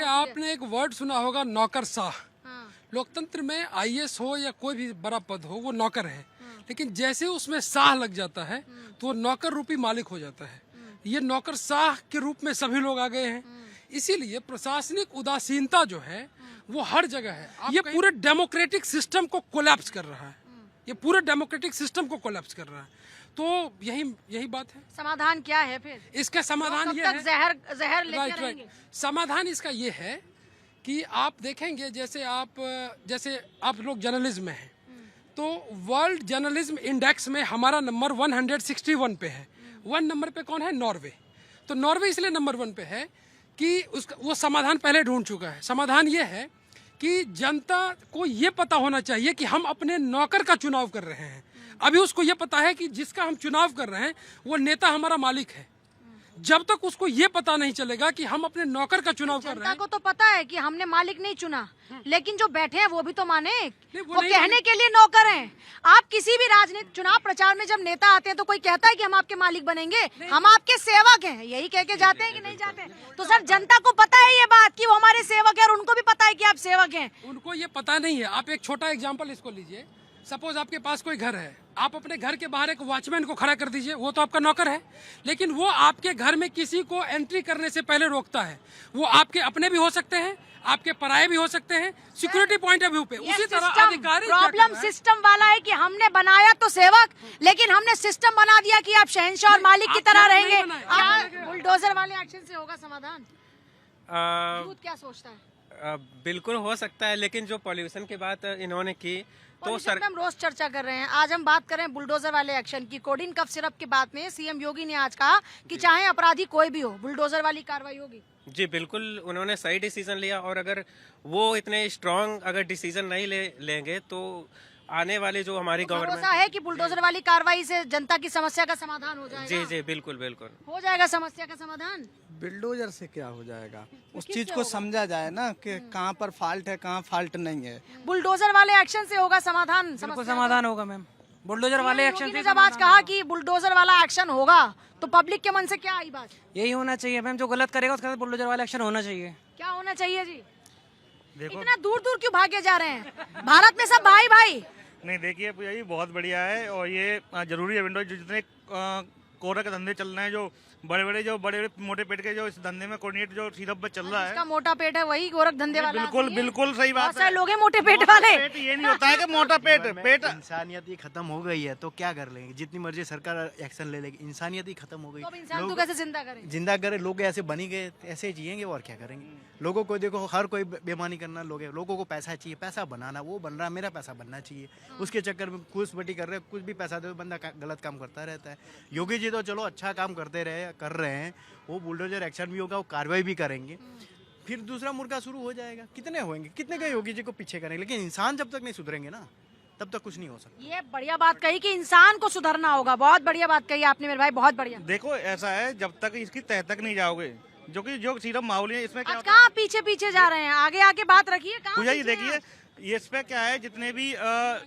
देखिए, आपने एक वर्ड सुना होगा नौकरशाह। हाँ। लोकतंत्र में आईएएस हो या कोई भी बड़ा पद हो, वो नौकर है। लेकिन जैसे उसमें शाह लग जाता है तो वो नौकर रूपी मालिक हो जाता है। ये नौकरशाह के रूप में सभी लोग आ गए हैं। इसीलिए प्रशासनिक उदासीनता जो है वो हर जगह है। ये पूरे डेमोक्रेटिक सिस्टम को कोलैप्स कर रहा है। ये पूरे डेमोक्रेटिक सिस्टम को कोलैप्स कर रहा है। तो यही बात है। समाधान क्या है फिर? इसका समाधान ये है, जहर लेके राइट रहेंगे। समाधान इसका ये है कि आप देखेंगे, जैसे आप लोग जर्नलिज्म में हैं, तो वर्ल्ड जर्नलिज्म इंडेक्स में हमारा नंबर 161 पे है। 1 नंबर पे कौन है? नॉर्वे। तो नॉर्वे इसलिए नंबर 1 पे है कि उसका वो समाधान पहले ढूंढ चुका है। समाधान ये है कि जनता को ये पता होना चाहिए कि हम अपने नौकर का चुनाव कर रहे हैं। अभी उसको ये पता है कि जिसका हम चुनाव कर रहे हैं वो नेता हमारा मालिक है। जब तक उसको ये पता नहीं चलेगा कि हम अपने नौकर का चुनाव कर रहे जनता हैं। को तो पता है कि हमने मालिक नहीं चुना, लेकिन जो बैठे हैं वो भी तो माने। वो वो नहीं कहने के लिए नौकर हैं। आप किसी भी राजनीतिक चुनाव प्रचार में जब नेता आते हैं तो कोई कहता है कि हम आपके मालिक बनेंगे? हम आपके सेवक हैं, यही कह के जाते हैं कि नहीं जाते हैं? तो सर, जनता को पता है ये बात कि वो हमारे सेवक है और उनको भी पता है कि आप सेवक हैं। उनको ये पता नहीं है। आप एक छोटा एग्जांपल इसको लीजिए। सपोज आपके पास कोई घर है, आप अपने घर के बाहर एक वॉचमैन को खड़ा कर दीजिए, वो तो आपका नौकर है। लेकिन वो आपके घर में किसी को एंट्री करने से पहले रोकता है। वो आपके अपने भी हो सकते हैं, आपके पराये भी हो सकते हैं, सिक्योरिटी पॉइंट ऑफ व्यू पे। उसी तरह अधिकारी प्रॉब्लम सिस्टम वाला है कि हमने बनाया तो सेवक, लेकिन हमने सिस्टम बना दिया कि आप शहंशाह और मालिक की तरह रहेंगे। बुलडोजर वाले एक्शन से होगा समाधान? क्या सोचता है? बिल्कुल हो सकता है, लेकिन जो पॉल्यूशन की बात इन्होंने की तो हम रोज चर्चा कर रहे हैं। आज हम बात कर रहे हैं बुलडोजर वाले एक्शन की। कोडिन कफ सिरप के बाद में सीएम योगी ने आज कहा कि चाहे अपराधी कोई भी हो, बुलडोजर वाली कार्रवाई होगी। जी बिल्कुल, उन्होंने सही डिसीजन लिया। और अगर वो इतने स्ट्रांग अगर डिसीजन नहीं लेंगे तो आने वाले जो हमारी गवर्नमेंट है कि बुलडोजर वाली कार्रवाई से जनता की समस्या का समाधान हो जाएगा। जी जी बिल्कुल बिल्कुल हो जाएगा समस्या का समाधान। बिल्डोजर से क्या हो जाएगा? उस चीज को समझा जाए ना कि कहाँ पर फॉल्ट है, कहाँ फॉल्ट नहीं है। बुलडोजर वाले एक्शन से होगा समाधान। बिल्कुल समाधान होगा मैम। बुलडोजर वाले एक्शन से जब आज कहा कि बुलडोजर वाला एक्शन होगा तो पब्लिक के मन से क्या आई बात? यही होना चाहिए मैम, जो गलत करेगा उसके साथ बुलडोजर वाला एक्शन होना चाहिए। क्या होना चाहिए जी? इतना दूर दूर क्यों भागे जा रहे हैं? भारत में सब भाई भाई। नहीं, देखिए पूजा जी, बहुत बढ़िया है और ये जरूरी है। विंडो जो जितने कोरा के धंधे चल रहे हैं, जो बड़े मोटे पेट के जो इस धंधे में कोऑर्डिनेट जो सिरप चल रहा है, जिसका मोटा पेट है वही गोरख धंधे वाला। बिल्कुल सही बात है। लोग हैं मोटे पेट वाले। पेट ये नहीं होता है कि मोटा पेट इंसानियत ही खत्म हो गई है तो क्या कर लेंगे? जितनी मर्जी सरकार एक्शन ले लेगी, इंसानियत ही खत्म हो गई। तो इंसान तो कैसे जिंदा करें? जिंदा करे लोग ऐसे बनी गए, ऐसे ही जिएंगे और क्या करेंगे? लोगों को देखो, हर कोई बेईमानी करना, लोगों को पैसा चाहिए, पैसा बनाना। वो बन रहा, मेरा पैसा बनना चाहिए, उसके चक्कर में घूस बटी कर रहे हैं। कुछ भी पैसा दे बंदा गलत काम करता रहता है। योगी जी तो चलो अच्छा काम कर रहे हैं, वो बुलडोजर एक्शन भी होगा, वो कार्रवाई भी करेंगे। फिर दूसरा मुर्गा शुरू हो जाएगा। कितने होंगे, कितने का योगी जी को पीछे करेंगे? लेकिन इंसान जब तक नहीं सुधरेंगे ना, तब तक कुछ नहीं हो सकता। ये बढ़िया बात कही कि इंसान को सुधरना होगा। बहुत बढ़िया बात कही आपने मेरे भाई, बहुत बढ़िया। देखो ऐसा है, जब तक इसकी तह तक नहीं जाओगे, जो सिर्फ माहौल है, इसमें क्या कहाँ पीछे जा रहे हैं? आगे आके बात रखिए। पूजा जी देखिए, ये इस पे क्या है, जितने भी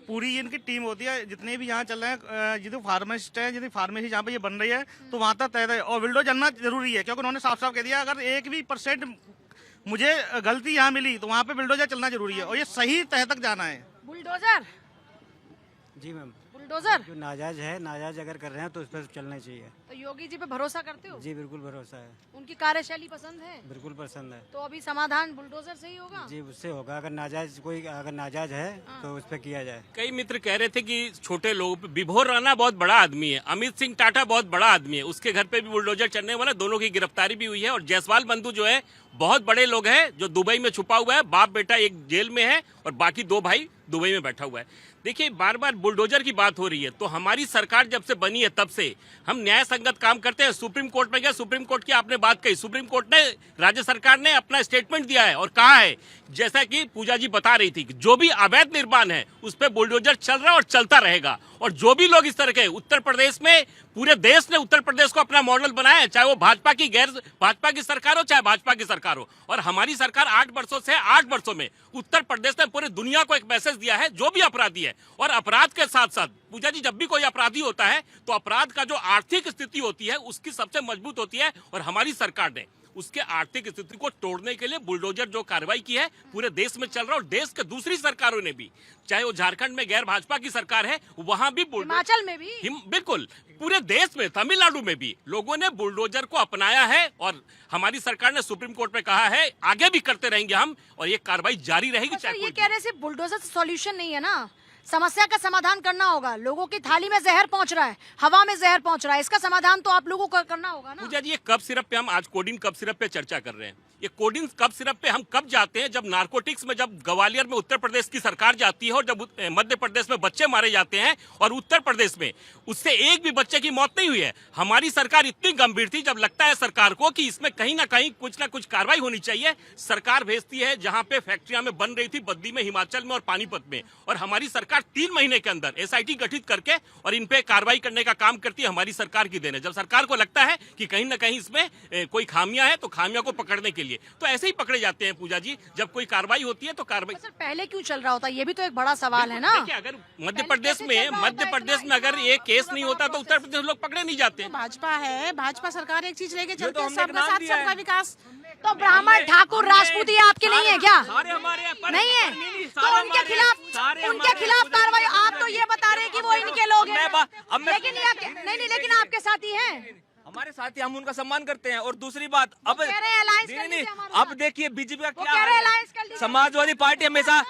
पूरी इनकी टीम होती है, जितने भी यहाँ चल रहे हैं, जितने फार्मासिस्ट हैं, जितनी फार्मेसी जहाँ पे ये बन रही है, तो वहाँ तक तय है। और विंडो जानना जरूरी है, क्योंकि उन्होंने साफ साफ कह दिया अगर 1 भी % मुझे गलती यहाँ मिली तो वहाँ पे बिल्डोजर चलना जरूरी है और ये सही तह तक जाना है। बुलडोजर जी मैम, बुलडोजर जो नाजायज है, नाजायज अगर कर रहे हैं तो उस पर चलना चाहिए। तो योगी जी पे भरोसा करते हो? जी बिल्कुल भरोसा है। उनकी कार्यशैली पसंद है? बिल्कुल पसंद है। तो अभी समाधान बुलडोजर से ही होगा? जी उससे होगा। अगर नाजायज है तो उस पर किया जाए। कई मित्र कह रहे थे कि छोटे लोग, विभोर राणा बहुत बड़ा आदमी है, अमित सिंह टाटा बहुत बड़ा आदमी है, उसके घर पे भी बुलडोजर चलने वाला, दोनों की गिरफ्तारी भी हुई है। और जायसवाल बंधु जो है बहुत बड़े लोग हैं, जो दुबई में छुपा हुआ है। बाप बेटा एक जेल में है और बाकी 2 भाई दुबई में बैठा हुआ है। देखिए, बार बार बुलडोजर की बात हो रही है, तो हमारी सरकार जब से बनी है तब से हम न्याय संगत काम करते हैं। सुप्रीम कोर्ट में गए, सुप्रीम कोर्ट की आपने बात कही, सुप्रीम कोर्ट ने, राज्य सरकार ने अपना स्टेटमेंट दिया है और कहा है, जैसा कि पूजा जी बता रही थी, जो भी अवैध निर्माण है उस पर बुलडोजर चल रहा है और चलता रहेगा। और जो भी लोग इस तरह के, उत्तर प्रदेश में, पूरे देश ने उत्तर प्रदेश को अपना मॉडल बनाया है, चाहे वो भाजपा की सरकार हो, चाहे भाजपा की सरकार हो। और हमारी सरकार 8 वर्षों में उत्तर प्रदेश ने पूरी दुनिया को एक मैसेज दिया है, जो भी अपराधी है। और अपराध के साथ साथ पूजा जी, जब भी कोई अपराधी होता है तो अपराध का जो आर्थिक स्थिति होती है उसकी सबसे मजबूत होती है। और हमारी सरकार ने उसके आर्थिक स्थिति को तोड़ने के लिए बुलडोजर जो कार्रवाई की है पूरे देश में चल रहा है। और देश के दूसरी सरकारों ने भी, चाहे वो झारखंड में गैर भाजपा की सरकार है, वहां भी हिमाचल में भी, बिल्कुल पूरे देश में, तमिलनाडु में भी लोगों ने बुलडोजर को अपनाया है। और हमारी सरकार ने सुप्रीम कोर्ट में कहा है आगे भी करते रहेंगे हम, और ये कार्रवाई जारी रहेगी। सर ये कह रहे सिर्फ बुलडोजर सॉल्यूशन नहीं है ना, समस्या का समाधान करना होगा। लोगों की थाली में जहर पहुंच रहा है, हवा में जहर पहुंच रहा है, इसका समाधान तो आप लोगों को करना होगा ना। पूजा जी, ये कप सिरप पे हम आज कोडिन कप सिरप पे चर्चा कर रहे हैं। ये कोडिन कप सिरप पे हम कब जाते हैं? जब नारकोटिक्स में, जब ग्वालियर में उत्तर प्रदेश की सरकार जाती है और जब मध्य प्रदेश में बच्चे मारे जाते हैं, और उत्तर प्रदेश में उससे एक भी बच्चे की मौत नहीं हुई है। हमारी सरकार इतनी गंभीर थी, जब लगता है सरकार को कि इसमें कहीं ना कहीं कुछ ना कुछ कार्रवाई होनी चाहिए, सरकार भेजती है जहां पे फैक्ट्रियां में बन रही थी, बद्दी में, हिमाचल में और पानीपत में, और हमारी सरकार 3 महीने के अंदर एसआईटी गठित करके और इन पे कार्रवाई करने का काम करती है। हमारी सरकार की देन है। जब सरकार को लगता है कि कहीं ना कहीं इसमें कोई खामियां है, तो खामियों को पकड़ने के लिए तो ऐसे ही पकड़े जाते हैं। पूजा जी, जब कोई कार्रवाई होती है तो कार्रवाई सर पहले क्यों चल रहा होता है, ये भी तो एक बड़ा सवाल है ना। देखिए, अगर मध्य प्रदेश में अगर ये केस नहीं होता तो उत्तर प्रदेश लोग पकड़े नहीं जाते। भाजपा है, भाजपा सरकार एक चीज लेके चलती है, सबका साथ सबका विकास। तो ब्राह्मण, ठाकुर, राजपूत ये आपके नहीं है क्या? नहीं है, तो उनके खिलाफ कार्रवाई। आप तो ये बता रहे हैं कि वो इनके लोग हैं, लेकिन आपके साथी हैं, हमारे साथी, हम उनका सम्मान करते हैं। और दूसरी बात, अब नहीं, अब देखिए बीजेपी का क्या, समाजवादी पार्टी हमेशा